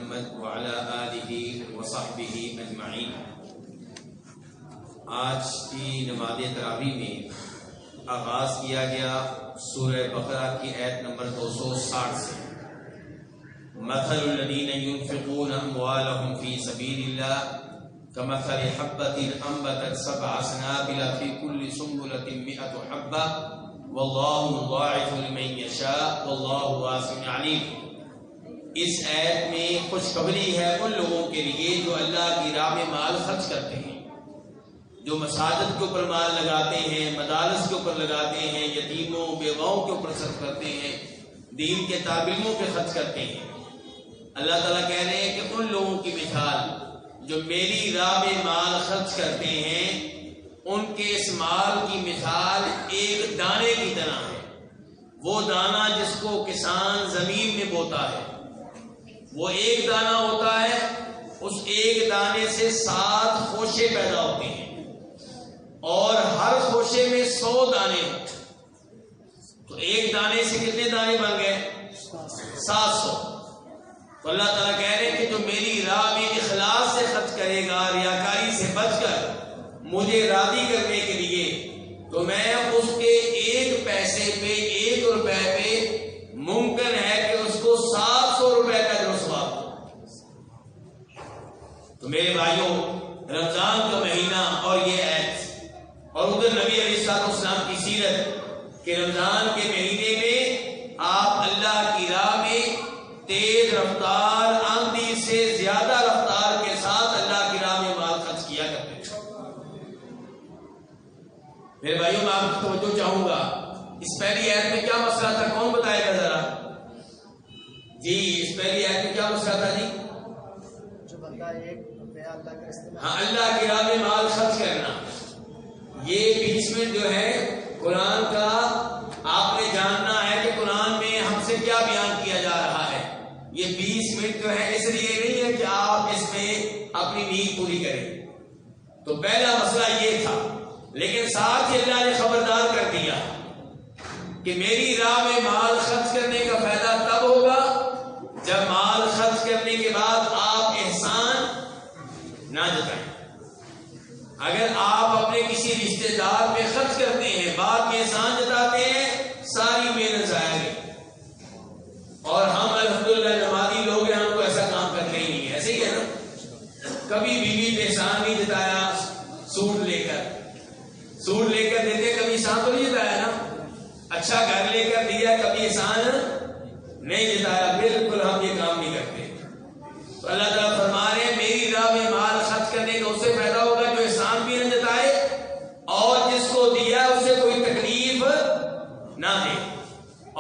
محمد وعلى آلہ وصحبہ اجمعین۔ آج کی نماز تراویح میں آغاز کیا گیا سورہ بقرہ کی آیت نمبر 260 سے۔ مثل الذین ينفقون اموالهم فی سبیل اللہ كمثل حبة انبتت 7 سنابل في كل سنبلة 100 حبة واللہ یضاعف لمن یشاء واللہ واسع علیم۔ اس آیت میں خوشخبری ہے ان لوگوں کے لیے جو اللہ کی راہ میں مال خرچ کرتے ہیں، جو مساجد کے اوپر مال لگاتے ہیں، مدارس کے اوپر لگاتے ہیں، یتیموں بیواؤں کے اوپر صرف کرتے ہیں، دین کے طالب علموں پہ خرچ کرتے ہیں۔ اللہ تعالیٰ کہہ رہے ہیں کہ ان لوگوں کی مثال جو میری راہ میں مال خرچ کرتے ہیں، ان کے اس مال کی مثال ایک دانے کی طرح ہے۔ وہ دانہ جس کو کسان زمین میں بوتا ہے، وہ ایک دانہ ہوتا ہے، اس ایک دانے سے 7 خوشے پیدا ہوتے ہیں اور ہر خوشے میں 100 دانے ہوتے ہیں، تو ایک دانے سے کتنے دانے بن گئے؟ 700۔ تو اللہ تعالیٰ کہہ رہے ہیں کہ جو میری راہ میں اخلاص سے خرچ کرے گا، ریاکاری سے بچ کر مجھے راضی کرنے کے لیے، تو میں اس کے ایک پیسے پہ، 1 روپے پہ ممکن ہے کہ اس کو 700 روپے کا جو ثواب ہو۔ تو میرے بھائیوں، رمضان کا مہینہ اور یہ آیت اور ادھر نبی علیہ السلام کی سیرت کہ رمضان کے مہینے میں آپ اللہ کی راہ میں تیز رفتار، آندھی سے زیادہ رفتار کے ساتھ اللہ کی راہ میں مال خرچ کیا کرتے ہیں۔ میرے بھائیوں، میں آپ کی توجہ چاہوں گا، اس پہلی آیت میں کیا مسئلہ تھا؟ کون بتائے گا ذرا؟ جی، اس پہلی آیت میں کیا مسئلہ تھا؟ جی، جو بندہ ایک روپیہ اللہ کا استعمال، ہاں، اللہ کی راہ میں مال خرچ کرنا، یہ 20 منٹ جو ہے قرآن کا آپ نے جاننا ہے کہ قرآن میں ہم سے کیا بیان کیا جا رہا ہے۔ یہ 20 منٹ جو ہے اس لیے نہیں ہے کہ آپ اس میں اپنی نیند پوری کریں، تو پہلا مسئلہ یہ تھا، لیکن ساتھ ہی اللہ نے خبردار کر دیا کہ میری راہ میں مال خرچ کرنے کا فائدہ تب ہوگا جب مال خرچ کرنے کے بعد آپ احسان نہ جتائیں۔ اگر آپ اپنے کسی رشتہ دار پہ خرچ کرتے ہیں، بعد میں احسان جتاتے ہیں، ساری محنت ضائع گئی۔ اور ہم الحمدللہ نمازی لوگ ہیں، ہم کو ایسا کام کرنا ہی نہیں ہے، ایسے ہی ہے نا؟ کبھی بیوی پہ احسان نہیں جتایا، سوٹ لے کر دیتے، کبھی احسان تو نہیں جتایا نا؟ اچھا گھر لے کر دیا، کبھی احسان نہیں جتایا۔ بالکل ہم یہ کام نہیں کرتے۔ تو اللہ تعالیٰ فرما رہے ہیں میری راہ میں مال خرچ کرنے کا اس سے فائدہ ہوگا جو احسان بھی نہ جتائے اور جس کو دیا اسے کوئی تکلیف نہ دے،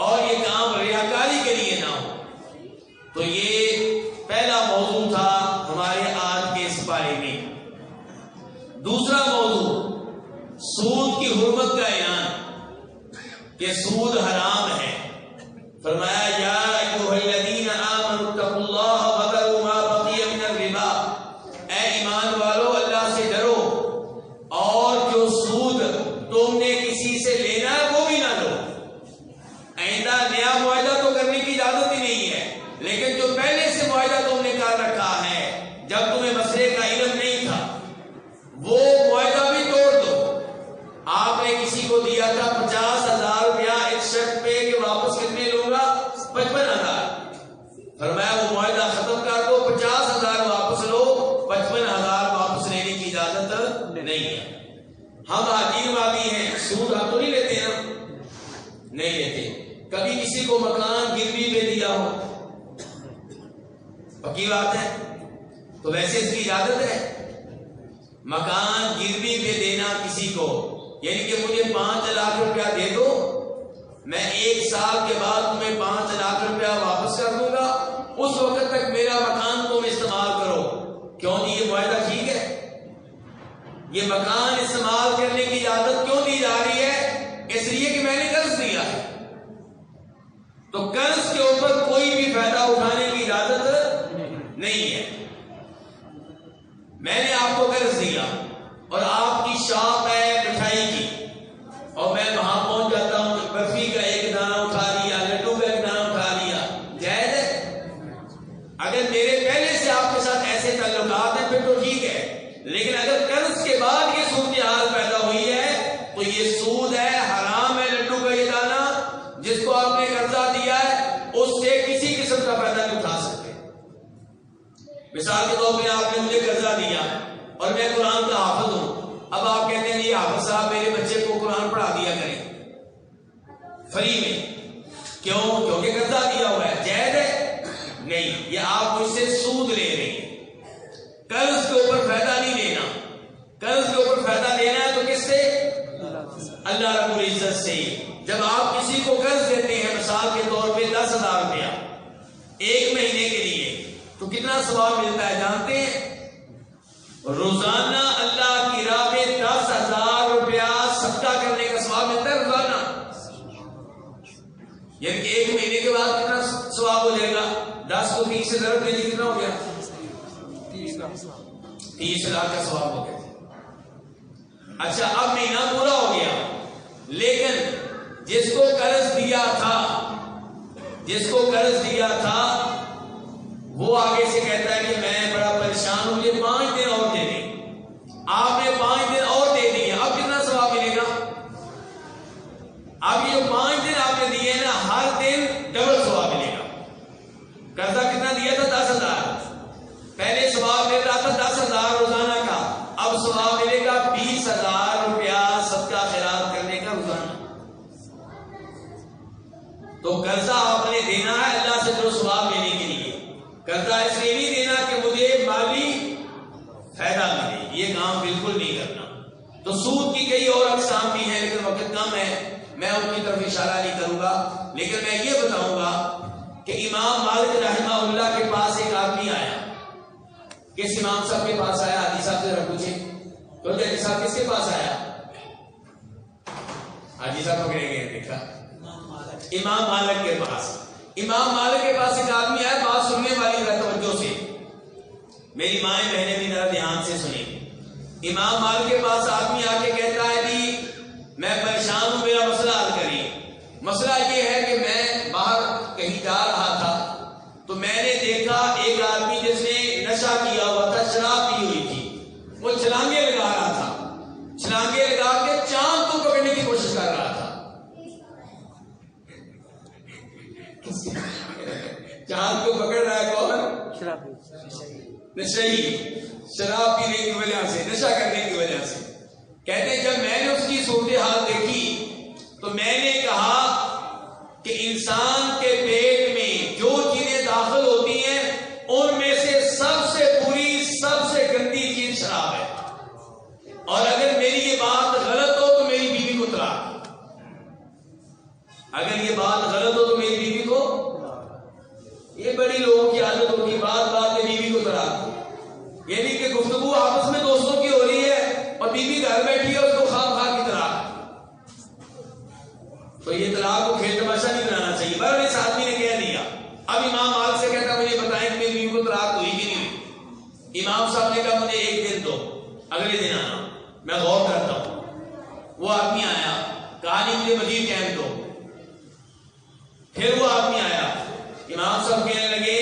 اور یہ کام ریاکاری کے لیے نہ ہو۔ تو یہ پہلا موضوع تھا ہمارے آج کے اس پارے میں۔ دوسرا موضوع سود کی حرمت کا اعلان کہ سود حرام ہے۔ فرمایا یا ایھا الذین آمنوا اتقوا اللہ وذروا ما بقی من الربا، اے ایمان والو اللہ سے ڈرو اور جو سود تم نے کسی سے لینا ہے وہ بھی نہ لو۔ آئندہ نیا معاہدہ تو کرنے کی اجازت ہی نہیں ہے، لیکن جو پہلے سے معاہدہ تم نے کر رکھا ہے جب تمہیں مسئلے کا علم نہیں تھا، وہ معاہدہ بھی توڑ دو۔ آپ نے کسی کو دیا تھا 50,000 روپیہ ایک شرط پہ کہ واپس کتنے لوں گا؟ 55,000۔ فرمایا وہ معاہدہ ختم کر دو، 50,000 واپس لو، 55,000 واپس لینے کی اجازت نہیں ہے۔ ہم حاجی نمازی ہیں، سود ہم تو نہیں لیتے نا؟ نہیں لیتے۔ کبھی کسی کو مکان گروی پہ دیا ہو، پکی بات ہے، تو ویسے اس کی اجازت ہے مکان گروی پہ دینا کسی کو، یعنی کہ مجھے 5 لاکھ روپیہ دے دو، میں 1 سال کے بعد تمہیں 5 لاکھ روپیہ واپس کر دوں گا، اس وقت تک میرا مکان تم استعمال کرو۔ کیوں جی، یہ معاہدہ ٹھیک ہے؟ یہ مکان استعمال کرنے کی اجازت کیوں دی جا رہی ہے؟ اس لیے کہ میں نے قرض دیا ہے، تو قرض کے اوپر کوئی بھی فائدہ اٹھانے کی اجازت نہیں ہے۔ میں نے آپ کو قرض دیا اور آپ کی شاپ ہے مٹھائی کی، اور میں وہاں پہنچ جاتا ہوں، برفی کا 1 دانہ اٹھا لیا، لڈو کا 1 دانہ اٹھا لیا، جائز ہے؟ اگر میرے پہلے ایسے تعلقات ہیں پھر تو ٹھیک ہے، لیکن اگر قرض کے بعد یہ صورتحال پیدا ہوئی ہے تو یہ سود ہے، حرام ہے لڈو کا یہ دانا. جس کو آپ نے قرضہ دیا ہے اس سے کسی قسم کا فائدہ نہیں اٹھا سکتے. مثال کے طور پہ آپ نے مجھے قرضہ دیا اور میں قرآن کا حافظ ہوں. اب آپ کہتے ہیں یہ حافظ صاحب میرے بچے کو قرآن پڑھا دیا کریں فری میں. کیوں؟ کیونکہ قرضہ دیا ہوا ہے. جائز ہے؟ نہیں. یہ آپ مجھ سے سود لے رہے ہیں. قرض کے اوپر فائدہ نہیں لینا. قرض کے اوپر فائدہ لینا ہے تو کس سے؟ اللہ رب العزت سے. جب آپ کسی کو قرض دیتے ہیں مثال کے طور پہ 10,000 روپیہ ایک مہینے کے لیے تو کتنا ثواب ملتا ہے جانتے ہیں؟ روزانہ اللہ کی راہ میں 10,000 روپیہ صدقہ کرنے کا ثواب ملتا ہے روزانہ. یعنی کہ ایک مہینے کے بعد کتنا ثواب ہو جائے گا؟ 10 کو 30 سے ضرب دیجیے کتنا ہو گیا؟ 30 لاکھ کا ثواب ہو گیا. اچھا اب مہینہ پورا ہو گیا لیکن جس کو قرض دیا تھا وہ آگے سے کہتا ہے کہ میں بڑا پریشان ہوں، مجھے 5 دن اور دے دیں. آپ نے 5 دن اور دے دیے، اب کتنا ثواب ملے گا؟ اب یہ 5 دن آپ نے دیے نا ہر دن ڈبل ثواب ملے گا. قرضہ کتنا دیا تھا؟ 10,000. پہلے ثواب مل رہا تھا 10,000 روزانہ کا، اب ثواب ملے گا 20,000 روپیہ صدقہ خیرات کرنے کا روزانہ. تو قرضہ آپ نے دینا ہے اللہ سے جو ثواب لینے کے لیے. قرضہ اس لیے نہیں دینا کہ مجھے مالی فائدہ ملے، یہ کام بالکل نہیں کرنا. تو سود کی کئی اور اقسام بھی ہیں لیکن وقت کم ہے، میں ان کی طرف اشارہ نہیں کروں گا. لیکن میں یہ بتاؤں گا کہ امام مالک رحمہ اللہ کے پاس ایک آدمی آیا. کس امام صاحب کے پاس آیا؟ حاجی صاحب سے پوچھیں تو حاجی صاحب کس کے پاس آیا؟ حاجی صاحب پکڑے گئے. دیکھا امام مالک کے پاس. امام مالک کے پاس ایک آدمی آیا. بات سننے والی ذرا توجہ سے، میری مائیں بہنیں بھی ذرا دھیان سے سنیں. امام مالک کے پاس آدمی آ کے کہتا ہے جی میں پریشان ہوں، میرا مسئلہ حل کریے. مسئلہ یہ ہے کہ میں باہر کہیں جا رہا تھا تو میں نے دیکھا ایک آدمی جس نے نشہ کیا ہوا تھا، شراب پی ہوئی تھی، وہ چھلانگے لگا رہا تھا. چھلانگے لگا کے چاند کو پکڑنے کی کوشش کر رہا تھا. چاند کو پکڑ رہا ہے کون؟ نشئی. شراب پینے کی وجہ سے، نشہ کرنے کی وجہ سے. کہتے ہیں جب میں نے اس کی صورتحال دیکھی تو میں نے کہا کہ انسان کے پیٹ میں جو چیزیں داخل ہوتی ہیں ان میں سے سب سے بری، سب سے گندی چیز شراب ہے. اور اگر میری یہ بات غلط ہو تو میری بیوی کو طلاق. اگر یہ بات غلط ہو تو میری بیوی کو، یہ بڑی لوگوں کی عادت ہوتی ہے بات میں بیوی کو طلاق. یعنی کہ گفتگو آپس میں دوستوں کی ہو رہی ہے اور بیوی گھر بیٹھی ہے، اس کو خواہ کی طلاق. تو یہ طلاق کو کھیل تماشا نہیں بنانا چاہیے. بہرحال اس آدمی نے کہہ دیا. اب امام مالک سے کہتا مجھے بتائیں کہ میری بیوی کو طلاق ہوئی کہ نہیں ہوئی. امام صاحب نے کہا مجھے 1 دن دو، اگلے دن آنا، میں غور کرتا ہوں. وہ آدمی آیا، کہا نہیں مجھے مزید ٹائم دو. پھر وہ آدمی آیا. امام صاحب کہنے لگے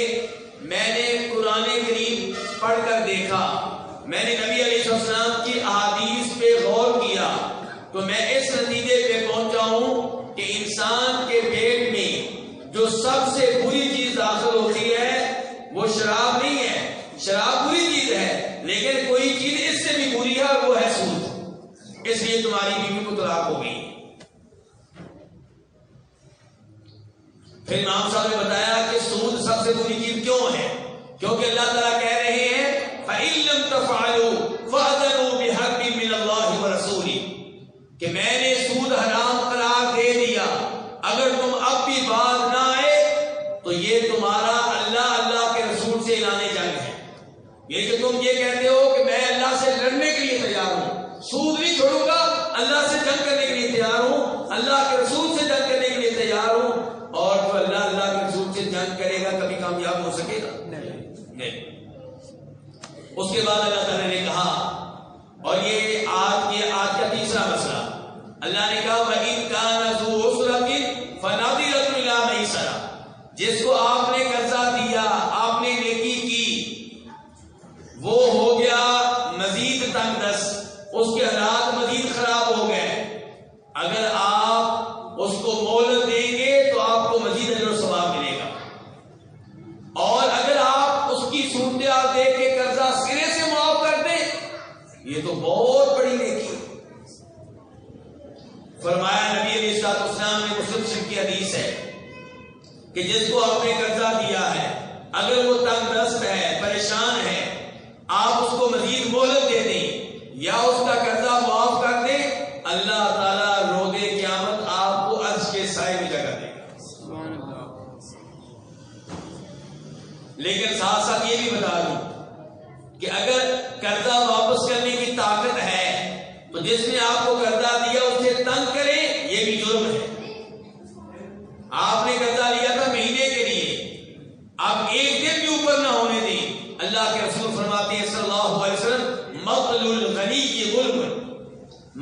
میں نے قرآن کریم پڑھ کر دیکھا، میں نے نبی علیہ السلام کی احادیث پہ غور کیا تو میں اس نتیجے پہ پہنچا ہوں کہ انسان کے پیٹ میں جو سب سے بری چیز داخل ہوتی ہے وہ شراب نہیں ہے. شراب بری چیز ہے لیکن کوئی چیز اس سے بھی بری ہے اور وہ ہے سود. اس لیے تمہاری بیوی کو طلاق ہو گئی. پھر امام صاحب نے بتایا کہ سود سب سے بری چیز کیوں ہے، کیونکہ اللہ تعالیٰ کہہ رہے ہیں فَإِن لَّمْ تَفْعَلُوا فَأْذَنُوا بِحَرْبٍ مِّنَ اللَّهِ وَرَسُولِهِ کہ میں نے سود حرام قرار دے دیا، اگر تم اب بھی باز نہ آئے تو یہ تمہارا اللہ کے رسول سے اعلان جنگ ہے. یہ کہ تم یہ کہتے ہو کہ میں اللہ سے لڑنے کے لیے تیار ہوں، سود نہیں چھوڑوں گا، اللہ سے جنگ کرنے کے لیے تیار ہوں، اللہ کے رسول سے جنگ کرنے کے لیے تیار ہوں. اور جو اللہ کے رسول سے جنگ کرے گا کبھی کامیاب ہو سکے گا؟ نہیں. اس کے بعد اللہ تعالیٰ نے کہا، اور یہ آج کا تیسرا مسئلہ، اللہ نے کہا وَإِن كَانَ ذُو عُسْرَةٍ فَنَظِرَةٌ إِلَىٰ مَيْسَرَةٍ جس کو آپ نے قرضہ دیا، آپ نے نیکی کی، اس کے حالات مزید خراب ہو گئے. اگر آپ اس کو مہلت دیں گے تو آپ کو مزید اجر و ثواب ملے گا. اور اگر آپ اس کی صورتحال دیکھ کے قرضہ سرے سے معاف کر دیں, یہ تو بہت بڑی نیکی ہے. فرمایا نبی علیہ السلام نے, مسلم شریف کی حدیث ہے کہ جس کو آپ نے قرضہ دیا ہے, اگر وہ تنگ دست ہے, پریشان ہے, آپ اس کو مزید مہلت دے دیں یا اس کا قرضہ معاف کر دیں, اللہ تعالیٰ روز قیامت آپ کو عرش کے سائے میں جگہ دے گا. لیکن ساتھ ساتھ یہ بھی بتا دوں کہ اگر قرضہ واپس کرنے کی طاقت ہے تو جس نے آپ کو قرضہ دیا اسے تنگ کرے, یہ بھی جرم ہے. آپ نے قرضہ لیا تھا مہینے کے لیے, آپ ایک دن بھی اوپر نہ ہونے دیں. اللہ کے رسول فرماتے ہیں صلی اللہ علیہ وسلم, مقل الغنی ظلم,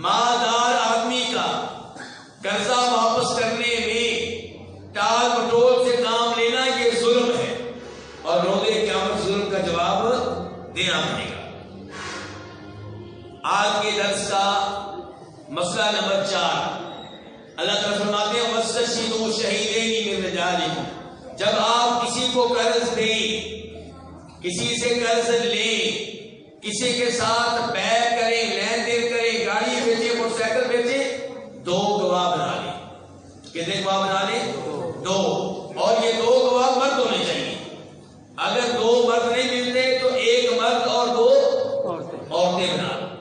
مالدار آدمی کا قرضہ واپس کرنے میں ٹال مٹول سے کام لینا یہ ظلم ہے, اور روز قیامت ظلم کا جواب دینا پڑے گا. آج کے درس کا مسئلہ نمبر 4, اللہ تعالیٰ فرماتے ہیں وَاسْتَشْهِدُوا شَهِيدَيْنِ مِن رِجَالِكُمْ. جب آپ کسی کو قرض دیں, کسی سے قرض لیں, کسی کے ساتھ بیع کریں, لین دین کریں, گاڑی بیچیں, موٹر سائیکل بیچیں, 2 گواہ بنا لیں. کتنے گواہ بنا لیں؟ 2. اور یہ 2 گواہ مرد ہونے چاہیے. اگر 2 مرد نہیں ملتے تو 1 مرد اور 2 عورتیں بنا لیں.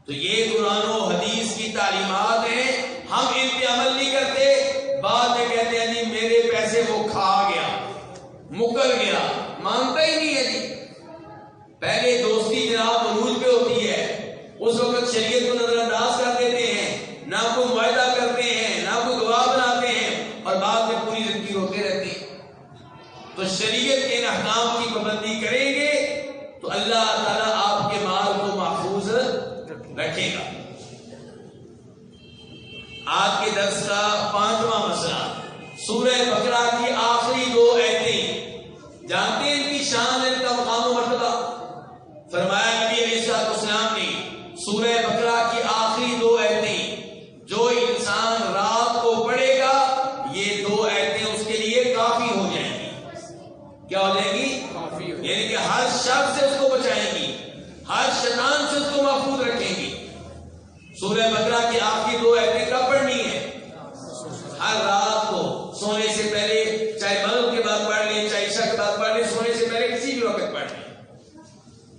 تو یہ قرآن و حدیث کی تعلیمات ہیں, ہم ان پہ عمل نہیں کرتے. بعد میں کہتے ہیں جی میرے پیسے وہ کھا گیا, مکر گیا, مانتا ہی نہیں ہے جی. پہلے دوستی جناب عروج پہ ہوتی ہے, اس وقت شریعت کو نظر انداز کر دیتے ہیں, نہ کوئی معاہدہ کرتے ہیں, نہ کوئی گواہ بناتے ہیں, اور بعد میں پوری زندگی روتے رہتے ہیں. تو شریعت کے احکام کی پابندی کریں گے تو اللہ تعالیٰ آپ کے مال کو محفوظ رکھے گا. آج کے درس کا 5واں مسئلہ, سورہ بقرہ کی آخری 2 آیتیں. جانتے ہیں ان کی شان, ان کا مقام و مرتبہ. فرمایا نبی علیہ السلام نے, سورہ بقرہ کی آخری 2 آیتیں جو انسان رات کو پڑھے گا, یہ 2 آیتیں اس کے لیے کافی ہو جائیں گی. کیا ہو جائیں گی؟ کافی. یعنی کہ ہر شر سے اس کو بچائیں گی, ہر شیطان سے اس کو محفوظ رکھیں گی. سورہ بقرہ کی آخری 2 آیتیں کب پڑھنی ہے؟ ہر رات کو سونے سے پہلے, چاہے مغرب کے بعد پڑھ لیں, چاہے عشاء کے بعد پڑھ لیں, سونے سے پہلے کسی بھی وقت پڑھ لیں.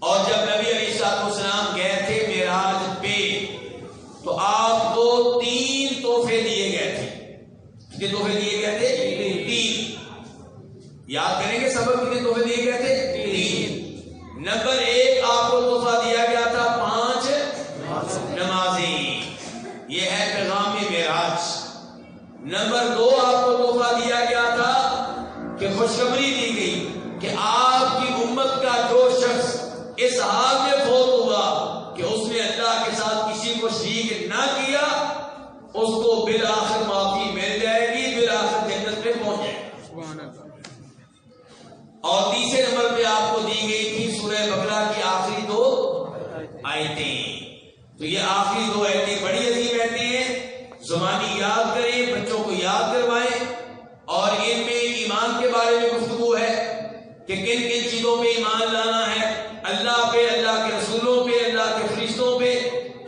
اور جب نبی علیہ السلام گئے تھے معراج پہ تو آپ کو 3 تحفے دیے گئے تھے. کتنے تحفے دیے گئے تھے؟ 3. یاد کریں گے سبق, کتنے تحفے دیے گئے تھے؟ 3. نمبر 1 آپ کو تحفہ دیا گیا تھا 5 نمازیں, یہ ہے پیغام معراج. نمبر 2 آپ کو تحفہ دیا گیا تھا کہ خوشخبری دی گئی کہ آپ کی امت کا جو شخص اس حال میں فوت ہوا کہ اس نے اللہ کے ساتھ کسی کو شریک نہ کیا, اس کو بالآخر معافی مل جائے گی, بالآخر جنت میں پہنچ جائے گا. اور تیسرے نمبر پہ آپ کو دی گئی تھی سورہ بقرہ کی آخری 2 آیتیں. تو یہ آخری 2 آیتیں بڑی عظیم آیتیں ہیں. زبانی یاد کریں, بچوں کو یاد کروائیں, اور ان میں ایمان کے بارے میں گفتگو ہے کہ کن کن چیزوں پہ ایمان لانا ہے, اللہ پہ, اللہ کے رسولوں پہ, اللہ کے فرشتوں پہ.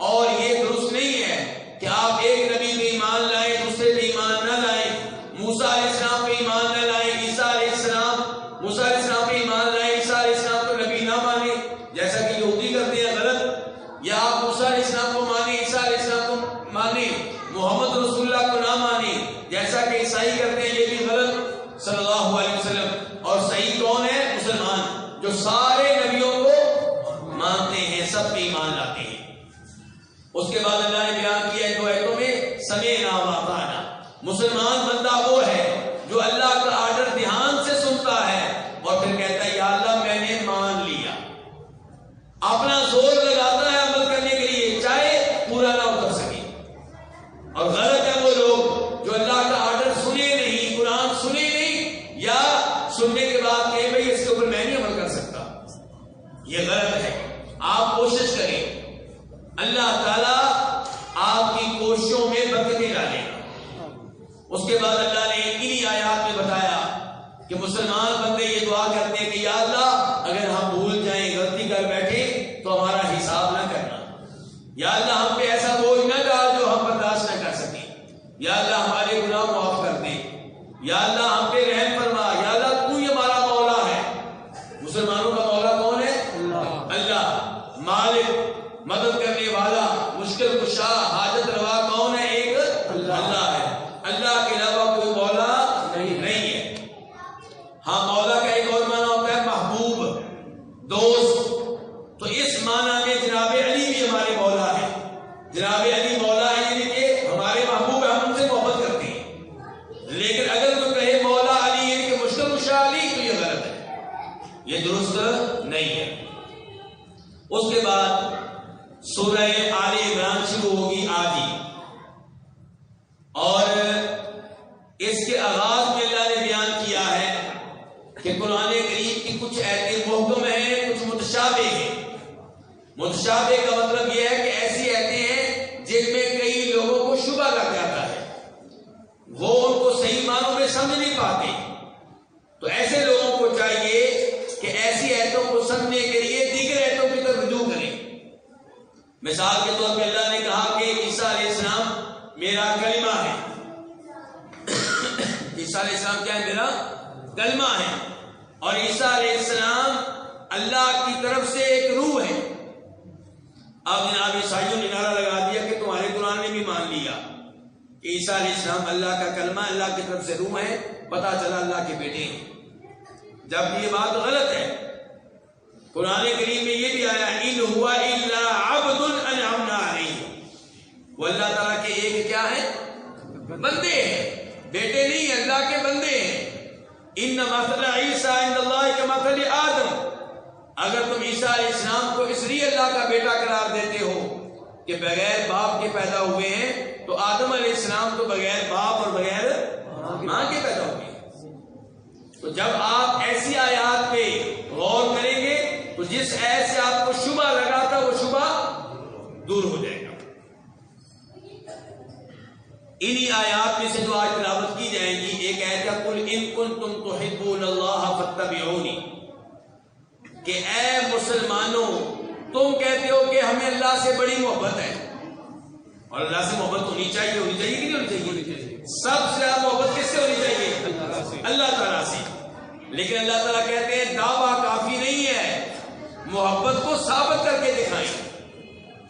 اور یہ درست نہیں ہے کہ آپ ایک نبی پہ ایمان لائیں, دوسرے پہ ایمان نہ لائیں. موسیٰ علیہ السلام پہ ایمان نہ لائیں, عیسیٰ علیہ السلام, موسیٰ علیہ السلام پہ ایمان لائیں, عیسیٰ علیہ السلام کو نبی نہ مانیں جیسا کہ یہودی کرتے ہیں غلط. یا آپ موسیٰ علیہ السلام کو مانیں, عیسیٰ علیہ السلام کو مانیں, محمد رسول اللہ کو نہ مانیں جیسا کہ عیسائی کرتے ہیں, یہ بھی غلط. صلی اللہ علیہ وسلم. اور صحیح کون ہے؟ مسلمان, جو سارے نبیوں کو مانتے ہیں, سب پہ ایمان لاتے ہیں. اس کے بعد اللہ نے بیان کیا 2 آیتوں میں سمعنا وأطعنا. مسلمان بندہ وہ ہے جو اللہ کا آرڈر دھیان سے سنتا ہے اور پھر کہتا ہے یا اللہ میں نے مان لیا. اپنا زور لگاتا ہے عمل کرنے کے لیے, چاہے پورا نہ اتر سکے. اور غلط ہے وہ لوگ جو اللہ کا آرڈر سنے نہیں, قرآن سنے نہیں, یا سننے کے بعد کہیں بھائی اس کے اوپر میں نہیں عمل کر سکتا. یہ غلط ہے. آپ کوشش کریں یہ درست نہیں ہے۔ اس کے بعد سورہ آل عمران شروع ہوگی آج ہی، اور اس کے آغاز میں اللہ نے بیان کیا ہے کہ قرآن کریم کی کچھ آیتیں محکم ہیں، کچھ متشابہ ہیں۔ متشابہ کا مطلب یہ ہے کہ ایسی آیتیں ہیں جن میں کئی لوگوں کو شبہ لگ جاتا ہے، وہ ان کو صحیح معنوں میں سمجھ نہیں پاتے، تو ایسے لوگوں کو چاہیے کہ ایسی آیتوں کو سمجھنے کے لیے دیگر آیتوں کی طرف رجوع کریں۔ مثال کے طور پہ اللہ نے کہا کہ عیسیٰ علیہ السلام میرا کلمہ ہے۔ عیسیٰ علیہ السلام کیا ہے؟ میرا کلمہ ہے، اور عیسیٰ علیہ السلام اللہ کی طرف سے ایک روح ہے۔ اب جناب عیسائیوں نے نعرہ لگا دیا کہ تمہارے قرآن نے بھی مان لیا کہ عیسیٰ علیہ السلام اللہ کا کلمہ، اللہ کی طرف سے روح ہے، پتہ چلا اللہ کے بیٹے ہیں، جب یہ بات غلط ہے۔ قرآن کریم میں یہ بھی آیا ان هو الا عبد انعمنا علیہ، وہ اللہ تعالیٰ کے ایک کیا ہے؟ بندے ہیں، بیٹے نہیں، اللہ کے بندے ہیں۔ ان مثل عیسیٰ عند اللہ کمثل آدم، اگر تم عیسیٰ علیہ السلام کو اس لیے اللہ کا بیٹا قرار دیتے ہو کہ بغیر باپ کے پیدا ہوئے ہیں، تو آدم علیہ السلام تو بغیر باپ اور بغیر ماں کے پیدا ہوئے ہیں۔ تو جب آپ ایسی آیات پہ غور کریں گے تو جس ایت سے آپ کو شبہ لگا تھا وہ شبہ دور ہو جائے گا۔ انہی آیات میں سے جو آج تلاوت کی جائیں گی، ایک آیت ہے قل ان کنتم تحبون اللہ فاتبعونی، کہ اے مسلمانوں تم کہتے ہو کہ ہمیں اللہ سے بڑی محبت ہے، اور اللہ سے محبت ہونی چاہیے کہ نہیں ہونی چاہیے؟ سب سے زیادہ محبت کس سے ہونی چاہیے؟ اللہ تعالیٰ سے۔ لیکن اللہ تعالیٰ کہتے ہیں دعویٰ کافی نہیں ہے، محبت کو ثابت کر کے دکھائیں۔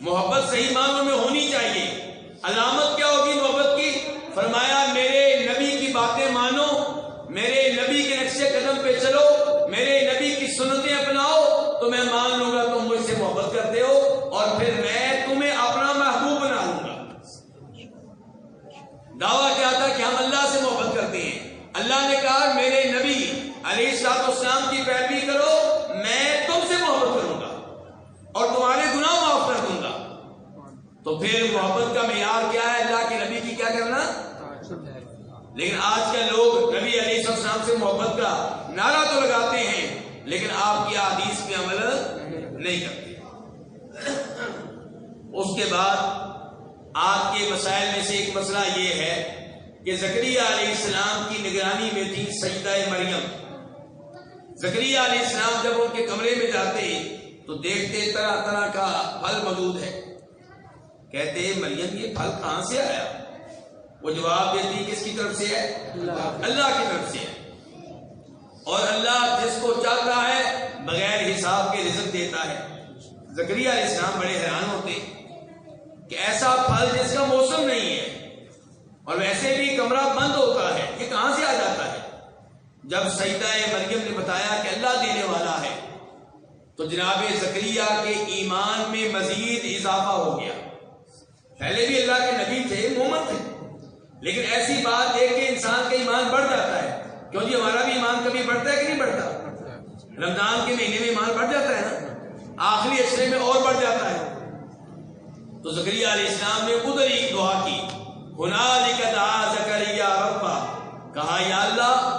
محبت صحیح معنوں میں ہونی چاہیے۔ علامت کیا ہوگی محبت کی؟ فرمایا میرے نبی کی باتیں مانو، میرے نبی کے نقش قدم پہ چلو، میرے نبی کی سنتیں اپناؤ، تو میں مان لوں گا تم مجھ سے محبت کرتے ہو، اور پھر میں تمہیں اپنا محبوب بنا لوں گا۔ دعویٰ کیا تھا کہ ہم اللہ سے محبت کرتے ہیں۔ اللہ نے کہا میرے نبی علیہ السلام کی پیروی کرو، میں تم سے محبت کروں گا اور تمہارے گناہ معاف کر دوں گا۔ تو پھر محبت کا معیار کیا ہے؟ اللہ کے نبی کی کیا کرنا؟ لیکن آج کے لوگ نبی علیہ السلام سے محبت کا نعرہ تو لگاتے ہیں، لیکن آپ کی احادیث پہ عمل نہیں کرتے۔ اس کے بعد آج کے مسائل میں سے ایک مسئلہ یہ ہے کہ زکریا علیہ السلام کی نگرانی میں تھی سیدہ مریم۔ زکریا علیہ السلام جب ان کے کمرے میں جاتے تو دیکھتے طرح طرح کا پھل موجود ہے، کہتے مریم یہ پھل کہاں سے آیا؟ وہ جواب دیتی کس کی طرف سے ہے؟ اللہ کی طرف سے ہے، اور اللہ جس کو چاہتا ہے بغیر حساب کے رزق دیتا ہے۔ زکریا علیہ السلام بڑے حیران ہوتے کہ ایسا پھل جس کا موسم نہیں ہے، اور ویسے بھی کمرہ بند ہوتا ہے، یہ کہاں سے آ جاتا ہے؟ جب سیدہ مریم نے بتایا کہ اللہ دینے والا ہے، تو جناب زکریا کے ایمان میں مزید اضافہ ہو گیا۔ پہلے بھی اللہ کے نبی تھے، مومن تھے، لیکن ایسی بات دیکھ کے انسان کا ایمان بڑھ جاتا ہے۔ کیوں جی ہمارا بھی ایمان کبھی بڑھتا ہے کہ نہیں بڑھتا؟ رمضان کے مہینے میں ایمان بڑھ جاتا ہے نا، آخری اشرے میں اور بڑھ جاتا ہے۔ تو زکریا علیہ السلام نے ادھر ہی دعا کی، ہنالک دعا زکریا ربہ، کہا یا اللہ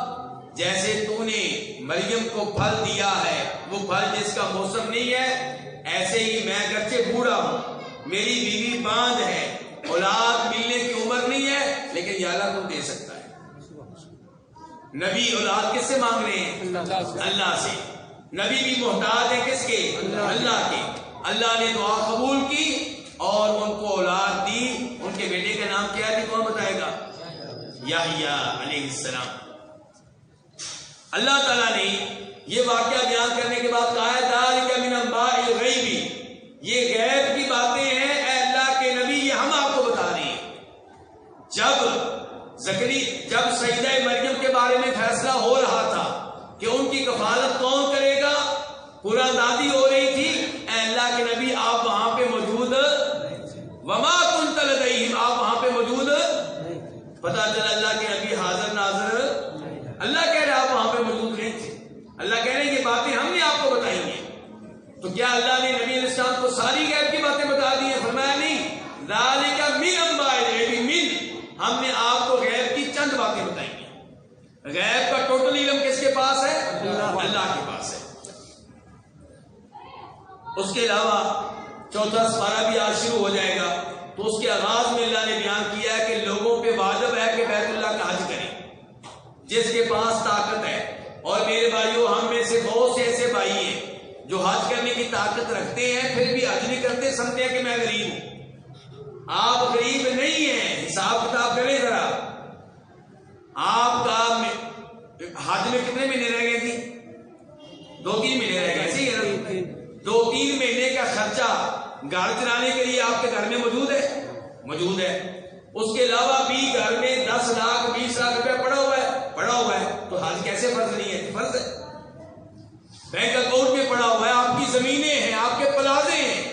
جیسے تو نے مریم کو پھل دیا ہے، وہ پھل جس کا موسم نہیں ہے، ایسے ہی میں اگرچہ بوڑھا ہوں، میری بیوی باندھ ہے، اولاد ملنے کی عمر نہیں ہے، لیکن یا اللہ تو دے سکتا ہے۔ نبی اولاد کس سے مانگ رہے ہیں؟ اللہ سے۔ نبی بھی محتاج ہے کس کے؟ اللہ کے۔ اللہ نے دعا قبول کی اور ان کو اولاد دی۔ ان کے بیٹے کا نام کیا ہے؟ کون بتائے گا؟ یحییٰ علیہ السلام۔ اللہ تعالیٰ نے یہ واقعہ بیان کرنے کے بعد کہا ہے ذالک من انباء الغیب، یہ غیب کی باتیں ہیں اے اللہ کے نبی، یہ ہم آپ کو بتا رہے ہیں۔ جب سیدہ مریم کے بارے میں فیصلہ ہو رہا تھا کہ ان کی کفالت کون کرے گا، پورا دادی ہو رہی تھی، اے اللہ کے نبی آپ وہاں پہ موجود، وما کنت لدیہم، آپ وہاں پہ موجود، پتا چلا اللہ کے نبی حاضر ناظر، اللہ کہہ رہے آپ وہاں پہ موجود نہیں تھے۔ اللہ کہہ رہے ہیں یہ باتیں باتیں ہم نے آپ کو بتائی ہیں. تو کیا اللہ نے نبی علیہ السلام کو ساری غیب کی باتیں بتا دی ہیں؟ فرمایا نہیں. ذالک من انباء الغیب، من ہم نے آپ کو غیب کی چند باتیں بتائی ہیں. غیب کا ٹوٹل علم کس کے پاس ہے؟ اللہ کے پاس ہے. اس کے علاوہ چوتھا سپارہ بھی آج شروع ہو جائے گا. تو اس کے آغاز میں اللہ نے بیان کیا ہے کہ لوگوں پہ واجب ہے کہ بیت اللہ کا حج کریں جس کے پاس طاقت ہے. اور میرے بھائیوں، ہم میں سے بہت سے ایسے بھائی ہیں جو حج کرنے کی طاقت رکھتے ہیں پھر بھی حج نہیں کرتے، سمجھتے ہیں کہ میں غریب ہوں. آپ غریب نہیں ہیں. حساب کتاب کریں ذرا. آپ کا حج میں کتنے مہینے رہ گئے تھے؟ 2-3 مہینے رہ گئے. صحیح ہے نا؟ 2-3 مہینے کا خرچہ گھر چلانے کے لیے آپ کے گھر میں موجود ہے. اس کے علاوہ بھی گھر میں 10 لاکھ 20 لاکھ روپے پڑا ہوا ہے. تو حج کیسے فرض نہیں ہے؟ فرض ہے. بینک اکاؤنٹ میں پڑا ہوا ہے، آپ کی زمینیں ہیں، آپ کے پلازے ہیں.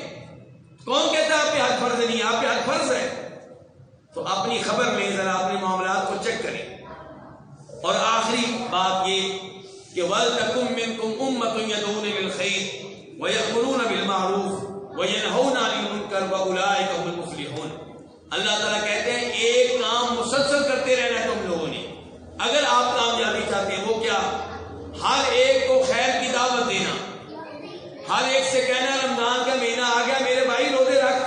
کون کہتا ہے آپ پہ حج فرض نہیں ہے؟ آپ پہ حج فرض ہے. تو اپنی خبر میں ذرا اپنے معاملات کو چیک کریں. اور آخری بات یہ کہ وَلْتَكُن مِّنكُمْ أُمَّةٌ يَدْعُونَ بِالْخَيْرِ وَيَأْمُرُونَ بِالْمَعْرُوفِ وَيَنْهَوْنَ عَنِ الْمُنكَرِ وَأُولَٰئِكَ هُمُ الْمُفْلِحُونَ. اللہ تعالیٰ کہتے ہیں ایک کام مسلسل کرتے رہنا ہے تم لوگوں نے اگر آپ کامیابی چاہتے ہیں. وہ کیا؟ ہر ایک کو خیر کی دعوت دینا. ہر ایک سے کہنا رمضان کا مہینہ آ گیا میرے بھائی روزے رکھ.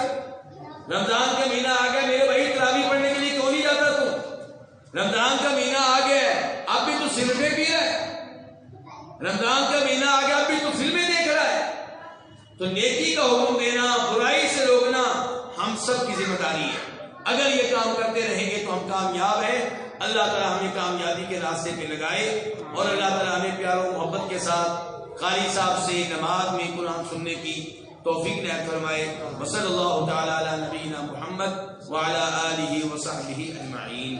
رمضان کا مہینہ آ گیا میرے بھائی تراویح پڑھنے کے لیے کیوں نہیں جاتا تو؟ رمضان کا مہینہ آ گیا اب بھی تو سگریٹیں پی رہا ہے. رمضان کا مہینہ آ گیا اب بھی تو فلمیں دیکھ رہا ہے. تو نیکی کا حکم دینا، برائی سے روکنا ہم سب کی ذمہ داری ہے. اگر یہ کام کرتے رہیں گے تو ہم کامیاب ہیں. اللہ تعالیٰ ہمیں کامیابی کے راستے پہ لگائے اور اللہ تعالیٰ ہمیں پیار و محبت کے ساتھ قاری صاحب سے نماز میں قرآن سننے کی توفیق عنایت فرمائے. وصلی اللہ تعالی علی نبینا محمد وعلی آلہ وصحبہ اجمعین.